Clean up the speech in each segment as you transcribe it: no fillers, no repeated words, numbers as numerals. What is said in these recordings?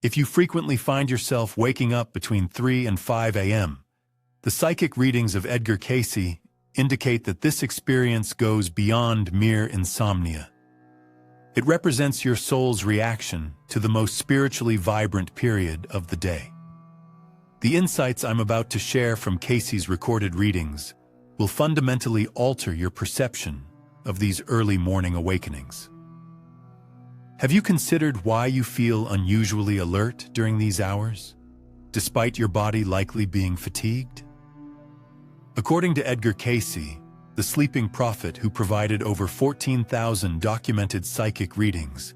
If you frequently find yourself waking up between 3 and 5 a.m., the psychic readings of Edgar Cayce indicate that this experience goes beyond mere insomnia. It represents your soul's reaction to the most spiritually vibrant period of the day. The insights I'm about to share from Cayce's recorded readings will fundamentally alter your perception of these early morning awakenings. Have you considered why you feel unusually alert during these hours, despite your body likely being fatigued? According to Edgar Cayce, the sleeping prophet who provided over 14,000 documented psychic readings,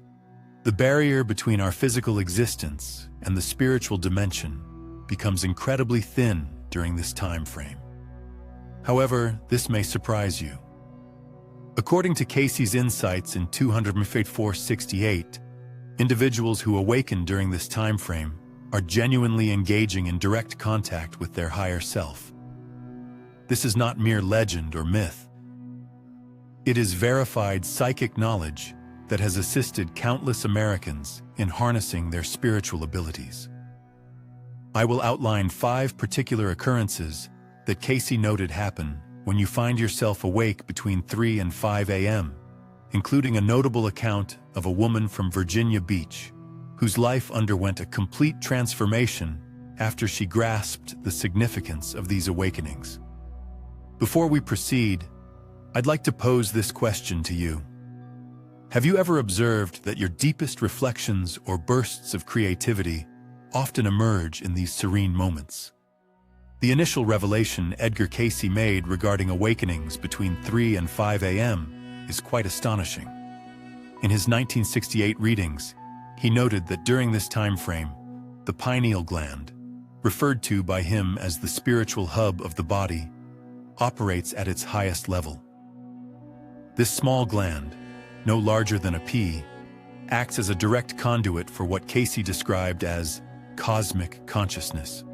the barrier between our physical existence and the spiritual dimension becomes incredibly thin during this time frame. However, this may surprise you. According to Cayce's insights in 254-68, individuals who awaken during this time frame are genuinely engaging in direct contact with their higher self. This is not mere legend or myth. It is verified psychic knowledge that has assisted countless Americans in harnessing their spiritual abilities. I will outline 5 particular occurrences that Cayce noted happen when you find yourself awake between 3 and 5 a.m., including a notable account of a woman from Virginia Beach whose life underwent a complete transformation after she grasped the significance of these awakenings. Before we proceed, I'd like to pose this question to you. Have you ever observed that your deepest reflections or bursts of creativity often emerge in these serene moments? The initial revelation Edgar Cayce made regarding awakenings between 3 and 5 a.m. is quite astonishing. In his 1968 readings, he noted that during this time frame, the pineal gland, referred to by him as the spiritual hub of the body, operates at its highest level. This small gland, no larger than a pea, acts as a direct conduit for what Cayce described as cosmic consciousness.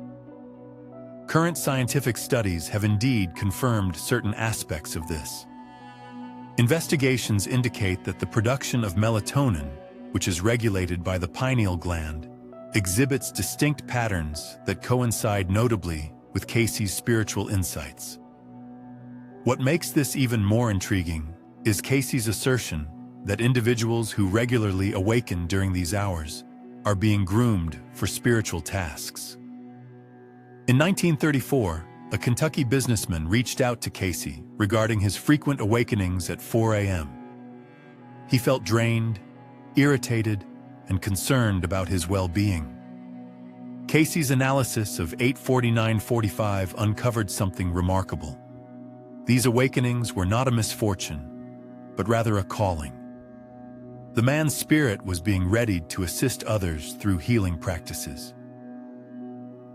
Current scientific studies have indeed confirmed certain aspects of this. Investigations indicate that the production of melatonin, which is regulated by the pineal gland, exhibits distinct patterns that coincide notably with Cayce's spiritual insights. What makes this even more intriguing is Cayce's assertion that individuals who regularly awaken during these hours are being groomed for spiritual tasks. In 1934, a Kentucky businessman reached out to Cayce regarding his frequent awakenings at 4 a.m. He felt drained, irritated, and concerned about his well-being. Cayce's analysis of 8:49:45 uncovered something remarkable. These awakenings were not a misfortune, but rather a calling. The man's spirit was being readied to assist others through healing practices.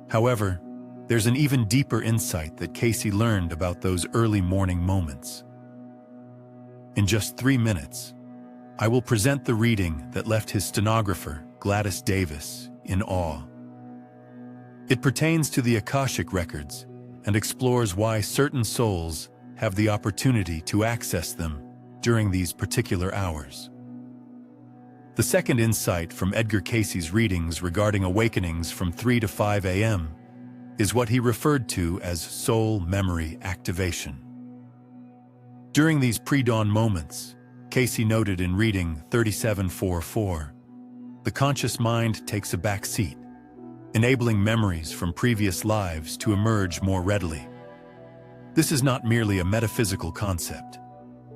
However, there's an even deeper insight that Cayce learned about those early morning moments. In just 3 minutes, I will present the reading that left his stenographer, Gladys Davis, in awe. It pertains to the Akashic records and explores why certain souls have the opportunity to access them during these particular hours. The second insight from Edgar Cayce's readings regarding awakenings from 3 to 5 a.m. is what he referred to as soul memory activation. During these pre-dawn moments, Cayce noted in reading 37:4:4, the conscious mind takes a back seat, enabling memories from previous lives to emerge more readily. This is not merely a metaphysical concept.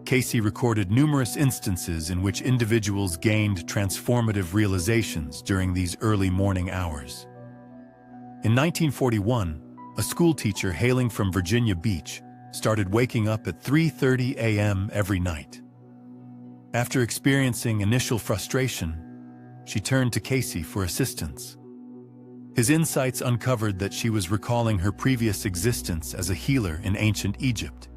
Cayce recorded numerous instances in which individuals gained transformative realizations during these early morning hours. In 1941, a schoolteacher hailing from Virginia Beach started waking up at 3:30 a.m. every night. After experiencing initial frustration, she turned to Cayce for assistance. His insights uncovered that she was recalling her previous existence as a healer in ancient Egypt.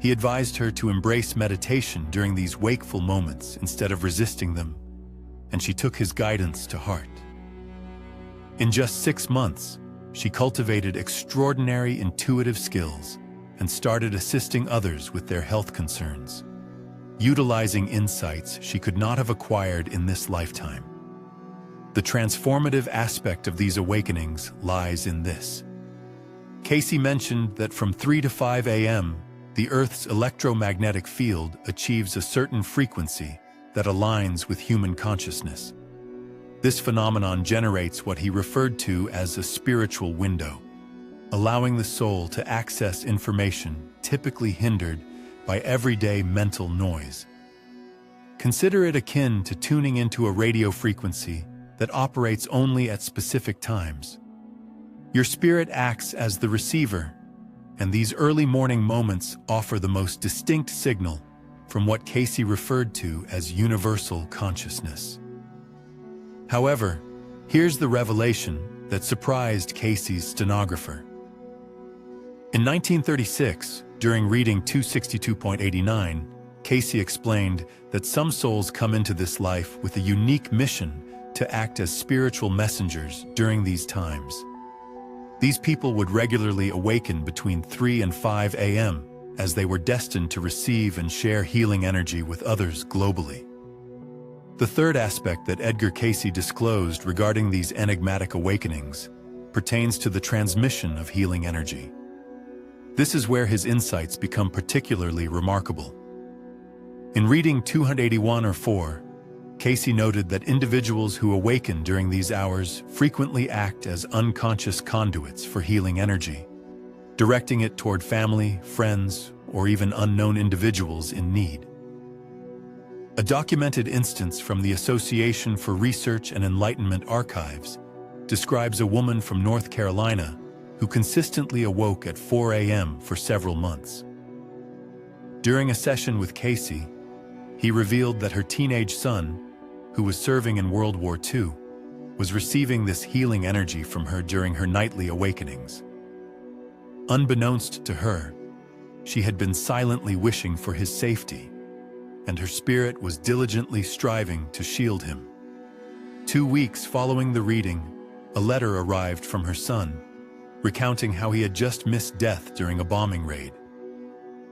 He advised her to embrace meditation during these wakeful moments instead of resisting them, and she took his guidance to heart. In just 6 months, she cultivated extraordinary intuitive skills and started assisting others with their health concerns, utilizing insights she could not have acquired in this lifetime. The transformative aspect of these awakenings lies in this. Cayce mentioned that from 3 to 5 a.m., the Earth's electromagnetic field achieves a certain frequency that aligns with human consciousness. This phenomenon generates what he referred to as a spiritual window, allowing the soul to access information typically hindered by everyday mental noise. Consider it akin to tuning into a radio frequency that operates only at specific times. Your spirit acts as the receiver, and these early morning moments offer the most distinct signal from what Cayce referred to as universal consciousness. However, here's the revelation that surprised Cayce's stenographer. In 1936, during reading 262.89, Cayce explained that some souls come into this life with a unique mission to act as spiritual messengers during these times. These people would regularly awaken between 3 and 5 a.m. as they were destined to receive and share healing energy with others globally. The third aspect that Edgar Cayce disclosed regarding these enigmatic awakenings pertains to the transmission of healing energy. This is where his insights become particularly remarkable. In reading 281/4, Cayce noted that individuals who awaken during these hours frequently act as unconscious conduits for healing energy, directing it toward family, friends, or even unknown individuals in need. A documented instance from the Association for Research and Enlightenment archives describes a woman from North Carolina who consistently awoke at 4 a.m. for several months. During a session with Cayce, he revealed that her teenage son, who was serving in World War II, was receiving this healing energy from her during her nightly awakenings. Unbeknownst to her, she had been silently wishing for his safety, and her spirit was diligently striving to shield him. 2 weeks following the reading, a letter arrived from her son, recounting how he had just missed death during a bombing raid.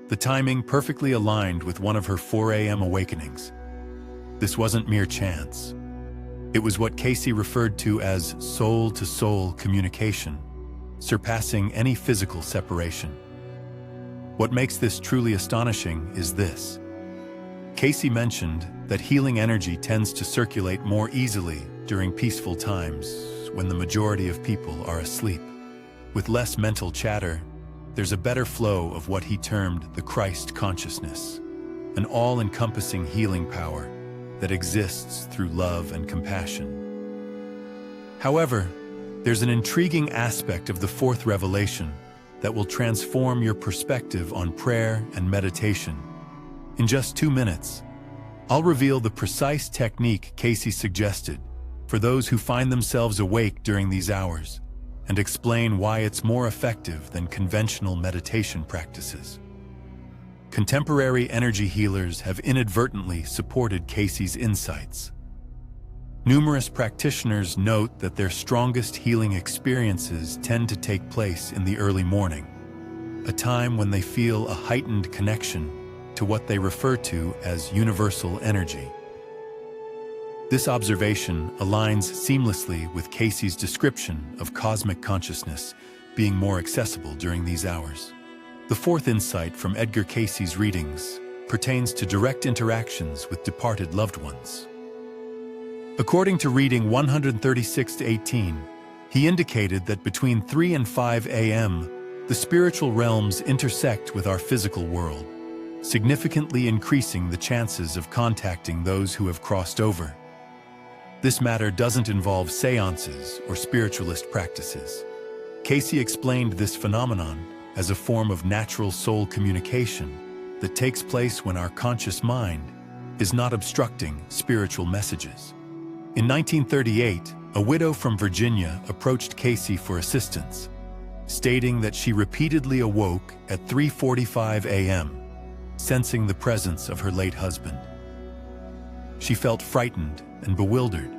The timing perfectly aligned with one of her 4 a.m. awakenings. This wasn't mere chance. It was what Cayce referred to as soul-to-soul communication, surpassing any physical separation. What makes this truly astonishing is this. Cayce mentioned that healing energy tends to circulate more easily during peaceful times when the majority of people are asleep. With less mental chatter, there's a better flow of what he termed the Christ consciousness, an all-encompassing healing power that exists through love and compassion. However, there's an intriguing aspect of the fourth revelation that will transform your perspective on prayer and meditation. In just 2 minutes, I'll reveal the precise technique Cayce suggested for those who find themselves awake during these hours, and explain why it's more effective than conventional meditation practices. Contemporary energy healers have inadvertently supported Cayce's insights. Numerous practitioners note that their strongest healing experiences tend to take place in the early morning, a time when they feel a heightened connection to what they refer to as universal energy. This observation aligns seamlessly with Cayce's description of cosmic consciousness being more accessible during these hours. The fourth insight from Edgar Cayce's readings pertains to direct interactions with departed loved ones. According to reading 136-18, he indicated that between 3 and 5 a.m., the spiritual realms intersect with our physical world, significantly increasing the chances of contacting those who have crossed over. This matter doesn't involve seances or spiritualist practices. Cayce explained this phenomenon as a form of natural soul communication that takes place when our conscious mind is not obstructing spiritual messages. In 1938, a widow from Virginia approached Cayce for assistance, stating that she repeatedly awoke at 3:45 a.m., sensing the presence of her late husband. She felt frightened and bewildered.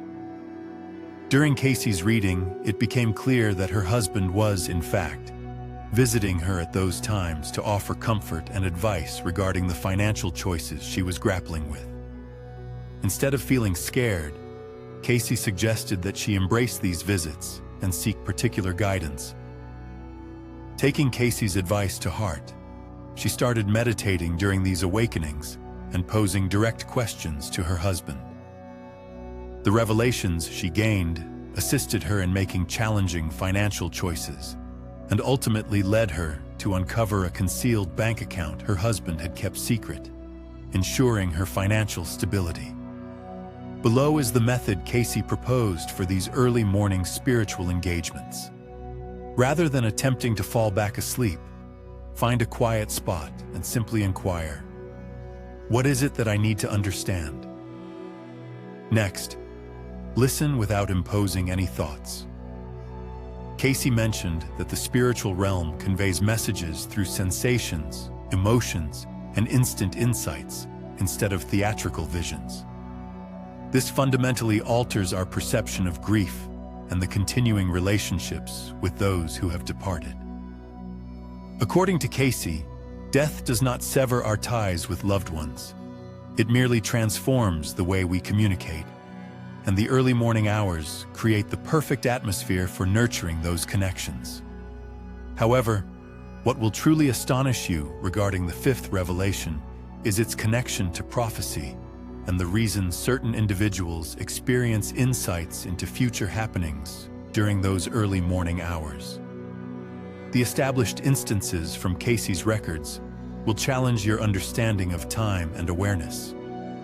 During Cayce's reading, it became clear that her husband was, in fact, visiting her at those times to offer comfort and advice regarding the financial choices she was grappling with. Instead of feeling scared, Cayce suggested that she embrace these visits and seek particular guidance. Taking Cayce's advice to heart, she started meditating during these awakenings and posing direct questions to her husband. The revelations she gained assisted her in making challenging financial choices and ultimately led her to uncover a concealed bank account her husband had kept secret, ensuring her financial stability. Below is the method Cayce proposed for these early morning spiritual engagements. Rather than attempting to fall back asleep, find a quiet spot and simply inquire, "What is it that I need to understand?" Next, listen without imposing any thoughts. Cayce mentioned that the spiritual realm conveys messages through sensations, emotions, and instant insights instead of theatrical visions. This fundamentally alters our perception of grief and the continuing relationships with those who have departed. According to Cayce, death does not sever our ties with loved ones. It merely transforms the way we communicate, and the early morning hours create the perfect atmosphere for nurturing those connections. However, what will truly astonish you regarding the fifth revelation is its connection to prophecy and the reason certain individuals experience insights into future happenings during those early morning hours. The established instances from Cayce's records will challenge your understanding of time and awareness.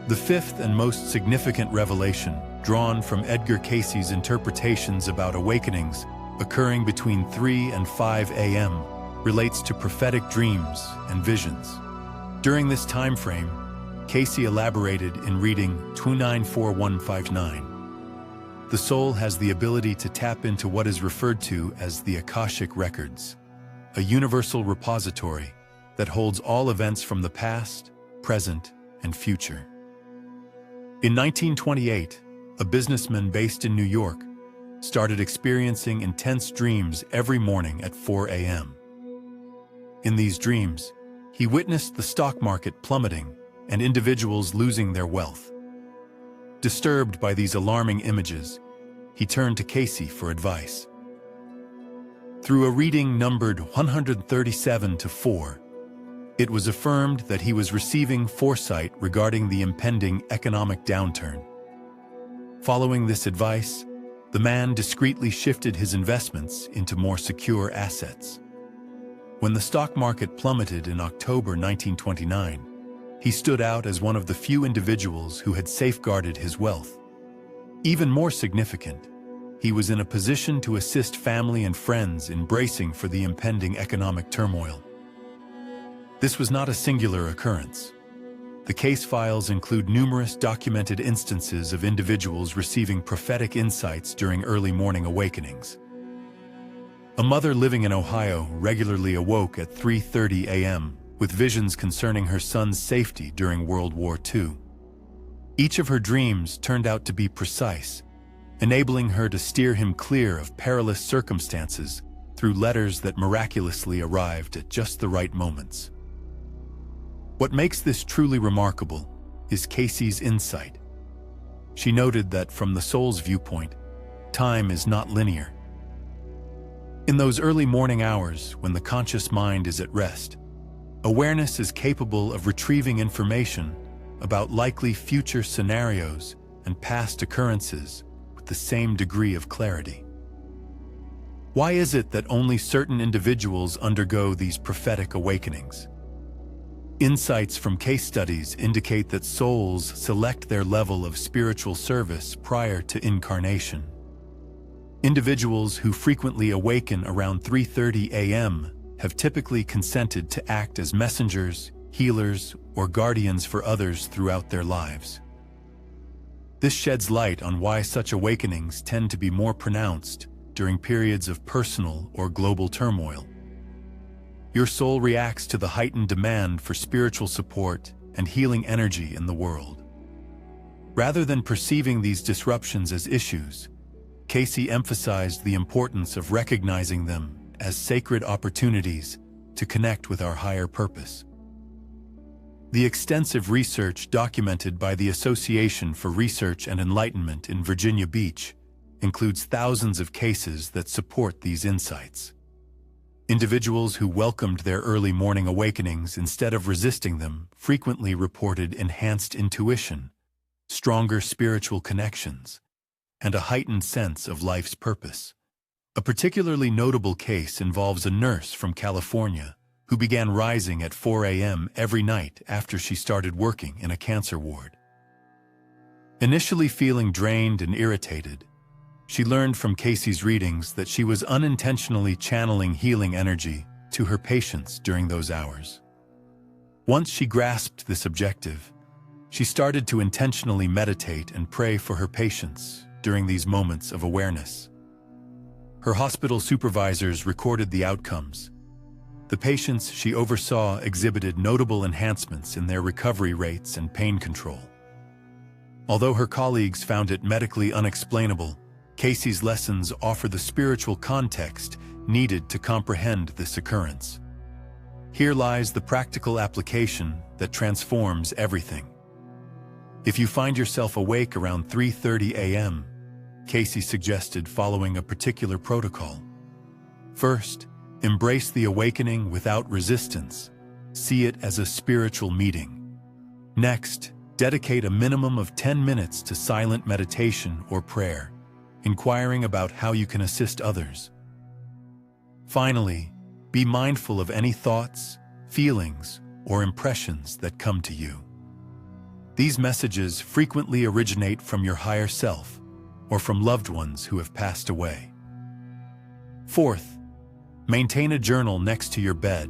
The fifth and most significant revelation, drawn from Edgar Cayce's interpretations about awakenings occurring between 3 and 5 a.m., relates to prophetic dreams and visions. During this time frame, Cayce elaborated in reading 294159. The soul has the ability to tap into what is referred to as the Akashic Records, a universal repository that holds all events from the past, present, and future. In 1928, a businessman based in New York started experiencing intense dreams every morning at 4 a.m. In these dreams, he witnessed the stock market plummeting and individuals losing their wealth. Disturbed by these alarming images, he turned to Cayce for advice. Through a reading numbered 137-4, it was affirmed that he was receiving foresight regarding the impending economic downturn. Following this advice, the man discreetly shifted his investments into more secure assets. When the stock market plummeted in October 1929, he stood out as one of the few individuals who had safeguarded his wealth. Even more significant, he was in a position to assist family and friends in bracing for the impending economic turmoil. This was not a singular occurrence. The case files include numerous documented instances of individuals receiving prophetic insights during early morning awakenings. A mother living in Ohio regularly awoke at 3:30 a.m. with visions concerning her son's safety during World War II. Each of her dreams turned out to be precise, enabling her to steer him clear of perilous circumstances through letters that miraculously arrived at just the right moments. What makes this truly remarkable is Cayce's insight. She noted that from the soul's viewpoint, time is not linear. In those early morning hours when the conscious mind is at rest, awareness is capable of retrieving information about likely future scenarios and past occurrences with the same degree of clarity. Why is it that only certain individuals undergo these prophetic awakenings? Insights from case studies indicate that souls select their level of spiritual service prior to incarnation. Individuals who frequently awaken around 3:30 a.m. have typically consented to act as messengers, healers, or guardians for others throughout their lives. This sheds light on why such awakenings tend to be more pronounced during periods of personal or global turmoil. Your soul reacts to the heightened demand for spiritual support and healing energy in the world. Rather than perceiving these disruptions as issues, Cayce emphasized the importance of recognizing them as sacred opportunities to connect with our higher purpose. The extensive research documented by the Association for Research and Enlightenment in Virginia Beach includes thousands of cases that support these insights. Individuals who welcomed their early morning awakenings instead of resisting them frequently reported enhanced intuition, stronger spiritual connections, and a heightened sense of life's purpose. A particularly notable case involves a nurse from California who began rising at 4 a.m. every night after she started working in a cancer ward. Initially feeling drained and irritated, she learned from Cayce's readings that she was unintentionally channeling healing energy to her patients during those hours. Once she grasped this objective, she started to intentionally meditate and pray for her patients during these moments of awareness. Her hospital supervisors recorded the outcomes. The patients she oversaw exhibited notable enhancements in their recovery rates and pain control. Although her colleagues found it medically unexplainable, Cayce's lessons offer the spiritual context needed to comprehend this occurrence. Here lies the practical application that transforms everything. If you find yourself awake around 3:30 a.m., Cayce suggested following a particular protocol. First, embrace the awakening without resistance. See it as a spiritual meeting. Next, dedicate a minimum of 10 minutes to silent meditation or prayer, inquiring about how you can assist others. Finally, be mindful of any thoughts, feelings, or impressions that come to you. These messages frequently originate from your higher self or from loved ones who have passed away. Fourth, maintain a journal next to your bed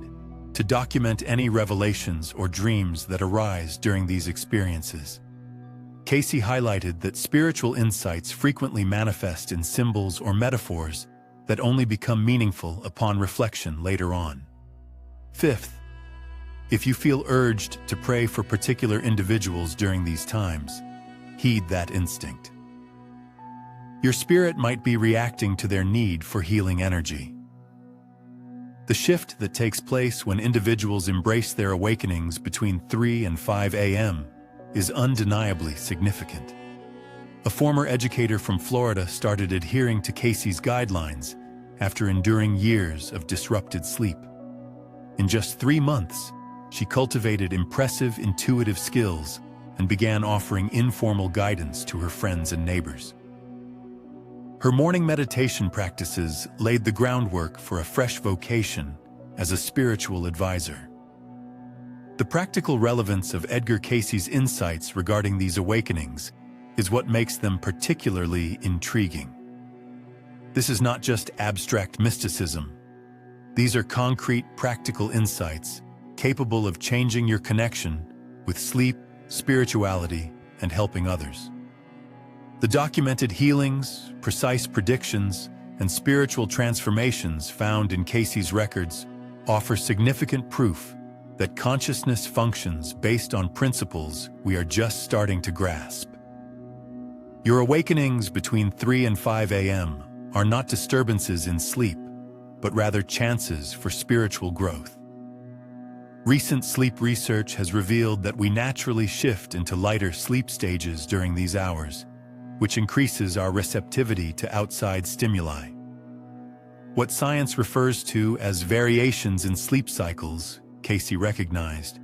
to document any revelations or dreams that arise during these experiences. Cayce highlighted that spiritual insights frequently manifest in symbols or metaphors that only become meaningful upon reflection later on. Fifth, if you feel urged to pray for particular individuals during these times, heed that instinct. Your spirit might be reacting to their need for healing energy. The shift that takes place when individuals embrace their awakenings between 3 and 5 a.m. is undeniably significant. A former educator from Florida started adhering to Cayce's guidelines after enduring years of disrupted sleep. In just 3 months, she cultivated impressive intuitive skills and began offering informal guidance to her friends and neighbors. Her morning meditation practices laid the groundwork for a fresh vocation as a spiritual advisor. The practical relevance of Edgar Cayce's insights regarding these awakenings is what makes them particularly intriguing. This is not just abstract mysticism. These are concrete, practical insights capable of changing your connection with sleep, spirituality, and helping others. The documented healings, precise predictions, and spiritual transformations found in Cayce's records offer significant proof that consciousness functions based on principles we are just starting to grasp. Your awakenings between 3 and 5 a.m. are not disturbances in sleep, but rather chances for spiritual growth. Recent sleep research has revealed that we naturally shift into lighter sleep stages during these hours, which increases our receptivity to outside stimuli. What science refers to as variations in sleep cycles, Cayce recognized,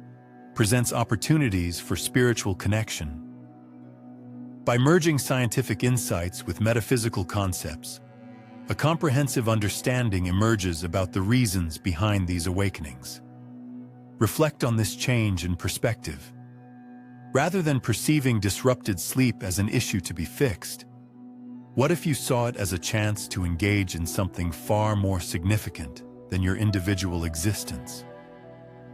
presents opportunities for spiritual connection. By merging scientific insights with metaphysical concepts, a comprehensive understanding emerges about the reasons behind these awakenings. Reflect on this change in perspective. Rather than perceiving disrupted sleep as an issue to be fixed, what if you saw it as a chance to engage in something far more significant than your individual existence?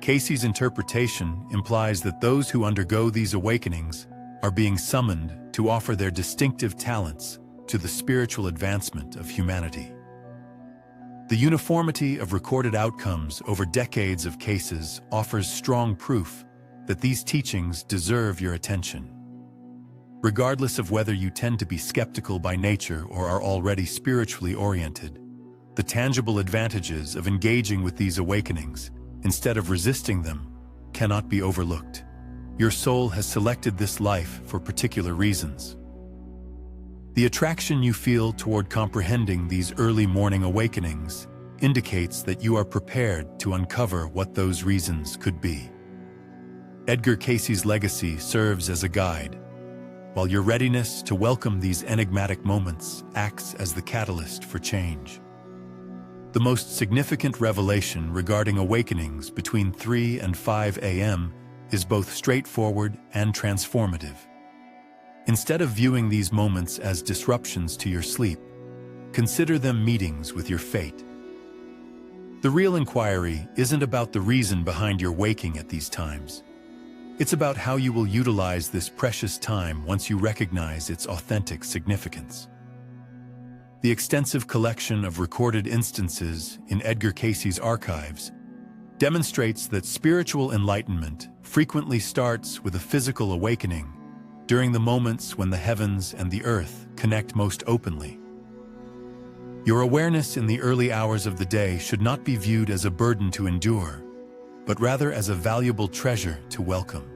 Cayce's interpretation implies that those who undergo these awakenings are being summoned to offer their distinctive talents to the spiritual advancement of humanity. The uniformity of recorded outcomes over decades of cases offers strong proof that these teachings deserve your attention. Regardless of whether you tend to be skeptical by nature or are already spiritually oriented, the tangible advantages of engaging with these awakenings, instead of resisting them, cannot be overlooked. Your soul has selected this life for particular reasons. The attraction you feel toward comprehending these early morning awakenings indicates that you are prepared to uncover what those reasons could be. Edgar Cayce's legacy serves as a guide, while your readiness to welcome these enigmatic moments acts as the catalyst for change. The most significant revelation regarding awakenings between 3 and 5 a.m. is both straightforward and transformative. Instead of viewing these moments as disruptions to your sleep, consider them meetings with your fate. The real inquiry isn't about the reason behind your waking at these times. It's about how you will utilize this precious time once you recognize its authentic significance. The extensive collection of recorded instances in Edgar Cayce's archives demonstrates that spiritual enlightenment frequently starts with a physical awakening during the moments when the heavens and the earth connect most openly. Your awareness in the early hours of the day should not be viewed as a burden to endure, but rather as a valuable treasure to welcome.